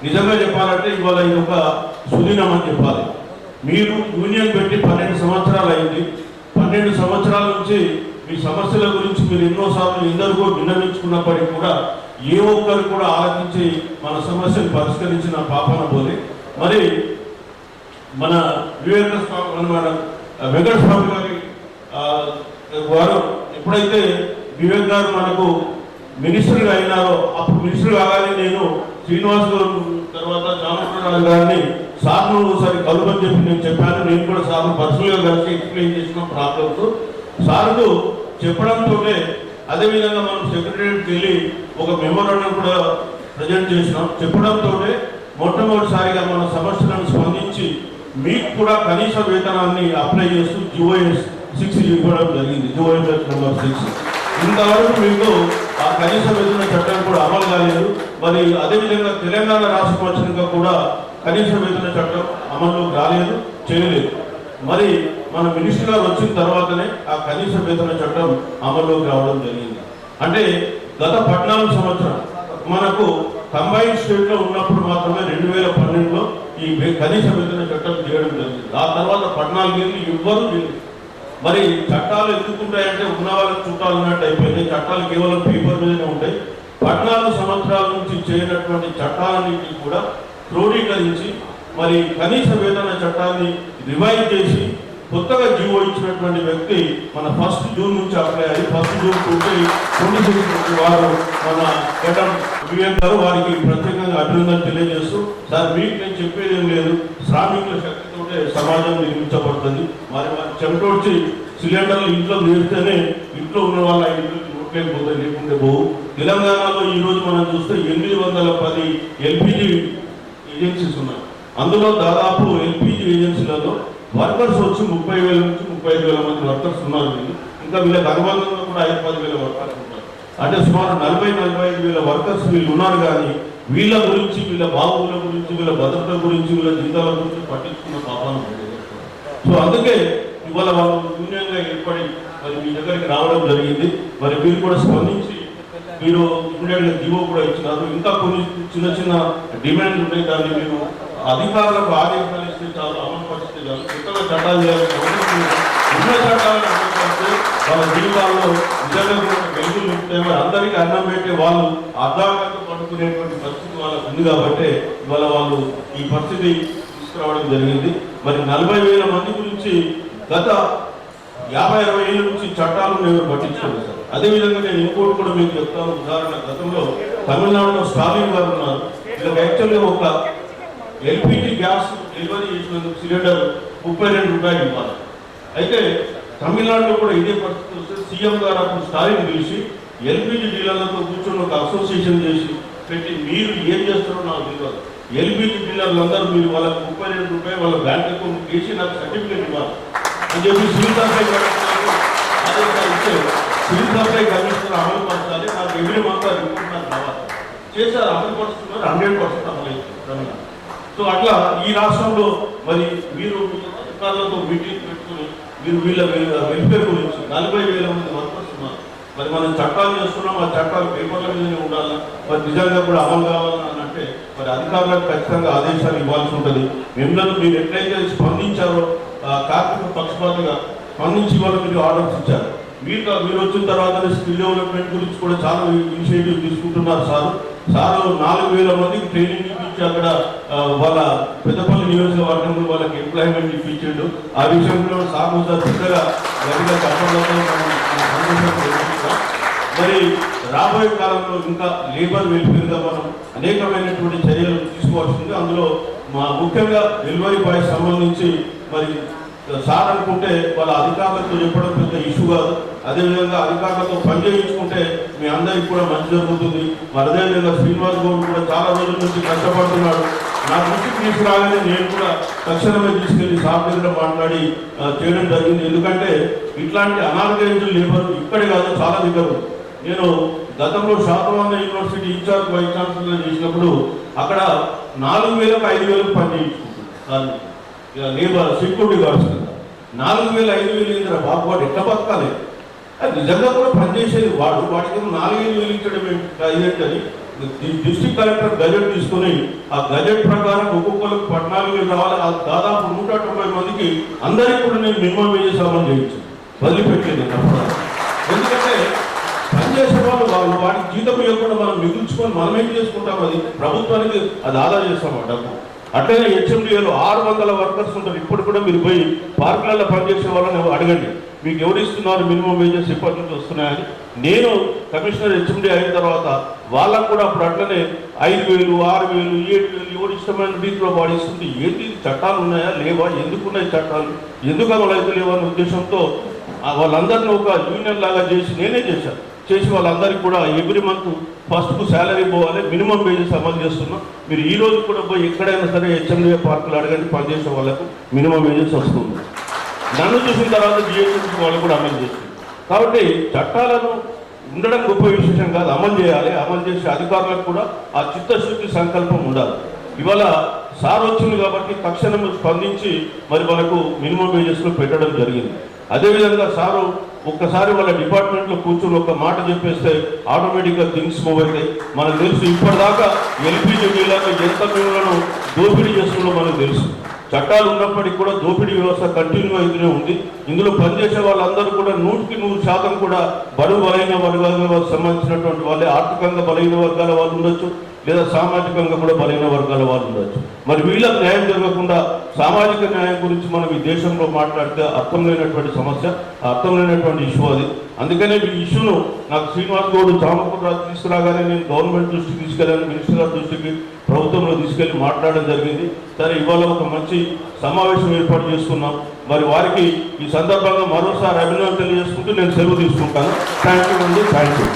నిజంగా చెప్పాలంటే ఇవాళ ఇది ఒక సుదినం అని చెప్పాలి. మీరు యూనియన్ పెట్టి 12 సంవత్సరాలు అయింది. 12 సంవత్సరాల నుంచి మీ సమస్యల గురించి మీరు ఎన్నోసార్లు ఎందరికో విన్నవించుకున్నప్పటికీ కూడా ఏ ఒక్కరు కూడా ఆలోచించి మన సమస్యను పరిష్కరించిన పాపన పోలే. మరి మన వెంకట స్వామి గారి వారు ఎప్పుడైతే వివేక్ గారు మనకు మినిస్టర్గా అయినారో అప్పుడు మినిస్టర్ కాగానే నేను శ్రీనివాస్ గారు తర్వాత జామరాజు గారిని సార్ను ఒకసారి కలుపని చెప్పి నేను చెప్పాను. నేను కూడా సార్ను పర్సనల్గా కలిసి ఎక్స్ప్లెయిన్ చేసిన ప్రాబ్లమ్స్ సార్కు చెప్పడంతో అదేవిధంగా మనం సెక్రటరీకి వెళ్ళి ఒక మెమోరాండం కూడా ప్రజెంట్ చేసినాం. చెప్పడంతో మొట్టమొదటిసారిగా మన సమస్యలను స్పందించి మీకు కూడా కనీస వేతనాన్ని అప్లై చేస్తూ జిఓఎస్ 6 ఇవ్వడం జరిగింది. జిఓఎస్ నెంబర్ 6 ఇంతవరకు మీకు ఆ కనీస వేతన చట్టం కూడా అమలు కాలేదు. మరి అదేవిధంగా తెలంగాణ రాష్ట్రం వచ్చినాక కూడా కనీస వేతన చట్టం అమల్లోకి రాలేదు, చేయలేదు. మరి మన మినిస్టర్ గారు వచ్చిన తర్వాతనే ఆ కనీస వేతన చట్టం అమల్లోకి రావడం జరిగింది. అంటే గత 14 సంవత్సరం మనకు కంబైన్ స్టేట్లో ఉన్నప్పుడు మాత్రమే 2012లో ఈ కనీస వేతన చట్టం చేయడం జరిగింది. ఆ తర్వాత 14 ఏళ్ళు ఎవ్వరూ లేదు. మరి చట్టాలు ఎందుకుంటాయంటే ఉన్న వాళ్ళకి చుట్టాలు ఉన్నట్టు అయిపోయింది. చట్టాలు కేవలం పేపర్ మీదనే ఉంటాయి. 14 సంవత్సరాల నుంచి చేయనటువంటి చట్టాలన్నింటినీ కూడా క్రోడీకరించి మరి కనీస వేతన చట్టాన్ని రివైజ్ చేసి కొత్తగా జీవో ఇచ్చినటువంటి వ్యక్తి మన 1 జూన్ నుంచి అప్లై అయ్యి 1 జూన్ 2026 వారు మన గడ్డం వివేక్ గారు వారికి ప్రత్యేకంగా అభినందనలు తెలియజేస్తూ, సార్ మీకు నేను చెప్పేది ఏం లేదు, శ్రామికుల శక్తితోటే సమాజం నిర్మించబడుతుంది. మరి వారు చెమటోడ్చి సిలిండర్లు ఇంట్లో నేర్స్తేనే ఇంట్లో ఉన్న వాళ్ళ ఇంట్లోకి నోట్లేకపోతే లేకుంటే పోవు. తెలంగాణలో ఈరోజు మనం చూస్తే 810 ఎల్పిజి ఏజెన్సీస్ ఉన్నాయి. అందులో దాదాపు ఎల్పిజి ఏజెన్సీలలో వర్కర్స్ వచ్చి 30,000 నుంచి 35,000 మంది వర్కర్స్ ఉన్నారు. ఇంకా వీళ్ళకి అనుబంధంగా కూడా 5-10,000 వర్కర్స్ ఉంటారు. అంటే సుమారు 40-45,000 వర్కర్స్ వీళ్ళు ఉన్నారు. కానీ వీళ్ళ గురించి, వీళ్ళ బాబుల గురించి, వీళ్ళ భద్రత గురించి, వీళ్ళ జీతాల గురించి పట్టించుకున్న పాపాలు. సో అందుకే ఇవాళ వాళ్ళు యూనియన్గా ఏర్పడి మరి మీ దగ్గరికి రావడం జరిగింది. మరి మీరు కూడా స్పందించి మీరు ఇమ్మీడియట్గా జీవో కూడా ఇచ్చినారు. ఇంకా కొన్ని చిన్న చిన్న డిమాండ్లు ఉన్నాయి. దాన్ని మీరు అధికారులకు ఆదేశాలు ఇస్తే చాలు, అమలు పరిస్థితి చాలు. కొత్తగా చట్టాలు చేయాల్సిన అవసరం ఉన్న చట్టాలను అమలు పరిస్తే వాళ్ళ జీవితాల్లో నిజంగా వెలుగులు నింపుతాయి. అందరికీ అన్నం పెట్టే వాళ్ళు అర్ధాంగంతో పడుకునేటువంటి పరిస్థితి వాళ్ళకు ఉంది. కాబట్టి ఇవాళ వాళ్ళు ఈ పరిస్థితి తీసుకురావడం జరిగింది. మరి 40,000 మంది గురించి గత 50-60 ఏళ్ళ నుంచి చట్టాలు నేను పట్టించుకోలేదు సార్. అదేవిధంగా నేను ఇంకోటి కూడా మీకు చెప్తాను. ఉదాహరణ, గతంలో తమిళనాడులో స్టాలిన్ గారు ఉన్నారు. వీళ్ళకి యాక్చువల్గా ఒక ఎల్పిజి గ్యాస్ డెలివరీ చేసినందుకు సిలిండర్ 32 రూపాయలు ఇవ్వాలి. అయితే తమిళనాడులో కూడా ఇదే పరిస్థితి వస్తే సీఎం గారు అప్పుడు స్టాలిన్ పిలిచి ఎల్పిజి డీలర్లతో కూర్చొని ఒక అసోసియేషన్ చేసి పెట్టి, మీరు ఏం చేస్తారో నాకు తెలియదు, ఎల్పిజి డీలర్లందరూ మీరు వాళ్ళకి 32 రూపాయలు వాళ్ళ బ్యాంక్ అకౌంట్ చేసి నాకు సర్టిఫికేట్ ఇవ్వాలి అని చెప్పి సివిల్ సప్లై ఆదేశాలు ఇస్తే సివిల్ సప్లై కమిషనర్ అమలు పరచాలి, నాకు ఎవ్రీ మంత్ రిపోర్ట్ నాకు రావాలి చేశారు. అమలు పరుస్తున్నారు, 100% అమలు అవుతుంది. సో అట్లా ఈ రాష్ట్రంలో మరి మీరు అధికారులతో మీటింగ్ పెట్టుకుని మీరు వీళ్ళ వెల్ఫేర్ గురించి 40,000 మంది వర్కర్స్ ఉన్నారు. మరి మనం చట్టాలు చేస్తున్నాం, ఆ చట్టాలు పేపర్ల మీదనే ఉండాలి. మరి నిజంగా కూడా అమలు కావాలని అంటే మరి అధికారులకు ఖచ్చితంగా ఆదేశాలు ఇవ్వాల్సి ఉంటుంది. మిమ్మల్ని మీరు ఎట్లయితే స్పందించారో కార్మిక పక్షపాతిగా స్పందించి వాళ్ళు మీరు ఆర్డర్స్ ఇచ్చారు. మీరు వచ్చిన తర్వాత స్కిల్ డెవలప్మెంట్ గురించి కూడా చాలా ఇనిషియేటివ్ తీసుకుంటున్నారు సార్. 4,000 మందికి ట్రైనింగ్ ఇప్పించి అక్కడ వాళ్ళ పెద్దపల్లి నియోజకవర్గంలో వాళ్ళకి ఎంప్లాయ్మెంట్ ఇప్పించాడు. ఆ విషయంలో సార్ పెద్దగా గట్టిగా చెప్పడంలో మరి రాబోయే కాలంలో ఇంకా లేబర్ వెల్ఫేర్గా మనం అనేకమైనటువంటి చర్యలు తీసుకోవాల్సింది. అందులో ముఖ్యంగా డెలివరీ బాయ్స్ సంబంధించి మరి సార్ అనుకుంటే వాళ్ళ అధికారులతో చెప్పడం పెద్ద ఇష్యూ కాదు. అదేవిధంగా అధికారులతో పనిచేయించుకుంటే మీ అందరికీ కూడా మంచి జరుగుతుంది. మరి అదేవిధంగా శ్రీనివాస్ గౌడ్ కూడా చాలా రోజుల నుంచి కష్టపడుతున్నాడు. నా దృష్టికి తీసుకురాగానే నేను కూడా తక్షణమే తీసుకెళ్లి సార్ దగ్గర మాట్లాడి చేయడం జరిగింది. ఎందుకంటే ఇట్లాంటి అనార్గనైజ్డ్ లేబర్ ఇక్కడే కాదు, చాలా దగ్గర. నేను గతంలో Satavahana university incharge vice chancellor చేసినప్పుడు అక్కడ 4,000-5,000 పని చేయించుకుంటున్నాను లేబర్ సెక్యూరిటీ గార్డ్స్ కదా. 4,000-5,000 బాబు వాడు ఎట్లా బతకాలి? అది నిజంగా కూడా పనిచేసేది వాడికి 4,000 ఇచ్చడం ఇదేంటని డిస్ట్రిక్ట్ కలెక్టర్ గజెట్ తీసుకుని ఆ గజెట్ ప్రకారం ఒక్కొక్కరికి 14,000 రావాలి. ఆ దాదాపు 190 మందికి అందరికీ కూడా నేను మినిమం వేజెస్ అమలు చేయించాను, వదిలిపెట్టేది. ఎందుకంటే పనిచేసే వాళ్ళు వాటికి జీతం ఇవ్వకుండా మనం మిగుల్చుకొని మనం ఏం చేసుకుంటాం, అది ప్రభుత్వానికి అది ఆదా చేస్తాం ఆ డబ్బు. అట్లనే హెచ్ఎండిఏలో 600 వర్కర్స్ ఉంటారు. ఇప్పుడు కూడా మీరు పోయి పార్కులలో పనిచేసే వాళ్ళని అడగండి, మీకు ఎవరు ఇస్తున్నారు మినిమం వేజెస్ ఇప్పటి నుంచి వస్తున్నాయని. నేను కమిషనర్ హెచ్ఎండి అయిన తర్వాత వాళ్ళకు కూడా అప్పుడు అట్లనే 5,000, 6,000, 7,000 ఎవరు ఇష్టమైన రీతిలో వాడిస్తుంది. ఏంటి చట్టాలు ఉన్నాయా లేవా, ఎందుకున్నాయి చట్టాలు, ఎందుకు అమలు అయితే లేవా అనే ఉద్దేశంతో వాళ్ళందరినీ ఒక యూనియన్ లాగా చేసి నేనే చేసి వాళ్ళందరికీ కూడా ఎవ్రీ మంత్ ఫస్ట్కు శాలరీ పోవాలి, మినిమం వేజెస్ అమలు చేస్తున్నాం. మీరు ఈ రోజు కూడా పోయి ఎక్కడైనా సరే హెచ్ఎండిఏ పార్కులు అడగండి, పనిచేసే వాళ్ళకు మినిమం వేజెస్ వస్తుంది. నన్ను చూసిన తర్వాత జిహెచ్ఎంసీ వాళ్ళు కూడా అమలు చేస్తుంది. కాబట్టి చట్టాలను ఉండడం గొప్ప విశేషం కాదు, అమలు చేయాలి. అమలు చేసే అధికారులకు కూడా ఆ చిత్తశుద్ధి సంకల్పం ఉండాలి. ఇవాళ సార్ వచ్చింది కాబట్టి తక్షణం స్పందించి మరి మనకు మినిమం వేజెస్లో పెట్టడం జరిగింది. అదేవిధంగా సారు ఒక్కసారి వాళ్ళ డిపార్ట్మెంట్లో కూర్చొని ఒక మాట చెప్పేస్తే ఆటోమేటిక్గా థింగ్స్ మూవ్ అవుతాయి. మనకు తెలుసు ఇప్పటిదాకా ఎల్పిజి డీలర్లు ఎంత భూములను దోపిడీ చేస్తుందో మనకు తెలుసు. చట్టాలు ఉన్నప్పటికీ కూడా దోపిడీ వ్యవస్థ కంటిన్యూ అయితేనే ఉంది. ఇందులో పనిచేసే వాళ్ళందరూ కూడా 100% కూడా బడుగు బలైన వర్గాలకు సంబంధించినటువంటి వాళ్ళే. ఆర్థికంగా బలైన వర్గాల వాళ్ళు ఉండొచ్చు, లేదా సామాజికంగా కూడా బలైన వర్గాల వాళ్ళు ఉండొచ్చు. మరి వీళ్ళకి న్యాయం జరగకుండా సామాజిక న్యాయం గురించి మనం ఈ దేశంలో మాట్లాడితే అర్థం లేనటువంటి సమస్య, అర్థం లేనటువంటి ఇష్యూ అది. అందుకనే ఈ ఇష్యూను నాకు శ్రీనివాస్ గౌడ్ చామకూరు తీసుకురాగానే నేను గవర్నమెంట్ దృష్టికి తీసుకెళ్ళాను, మినిస్టర్ గారి దృష్టికి, ప్రభుత్వంలో తీసుకెళ్లి మాట్లాడడం జరిగింది. సరే ఇవాళ ఒక మంచి సమావేశం ఏర్పాటు చేసుకున్నాం. మరి వారికి ఈ సందర్భంగా మరోసారి అభినందనలు తెలియజేసుకుంటూ నేను సెలవు తీసుకుంటాను. థ్యాంక్ యూ అండి, థ్యాంక్ యూ.